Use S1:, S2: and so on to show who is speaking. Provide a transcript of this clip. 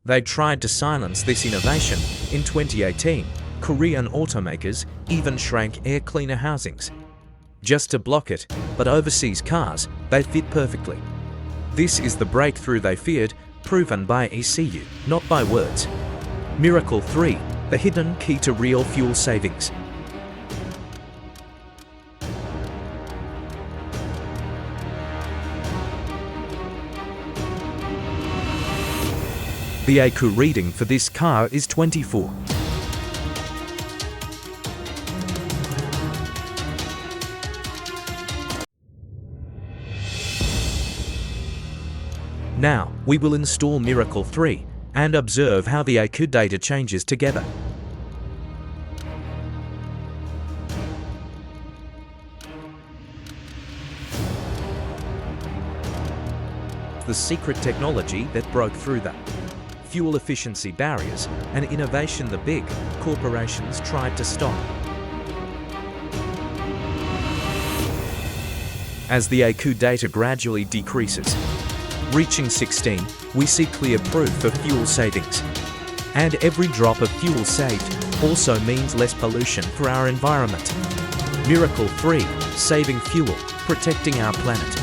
S1: They tried to silence this innovation. In 2018, Korean automakers even shrank air cleaner housings just to block it, but overseas cars, they fit perfectly. This is the breakthrough they feared, proven by ECU, not by words. Miracle 3, the hidden key to real fuel savings. The ECU reading for this car is 24. Now, we will install Miracle 3 and observe how the ECU data changes together. The secret technology that broke through the fuel efficiency barriers, an innovation the big corporations tried to stop. As the ECU data gradually decreases, reaching 16, we see clear proof of fuel savings. And every drop of fuel saved also means less pollution for our environment. Miracle 3, saving fuel, protecting our planet.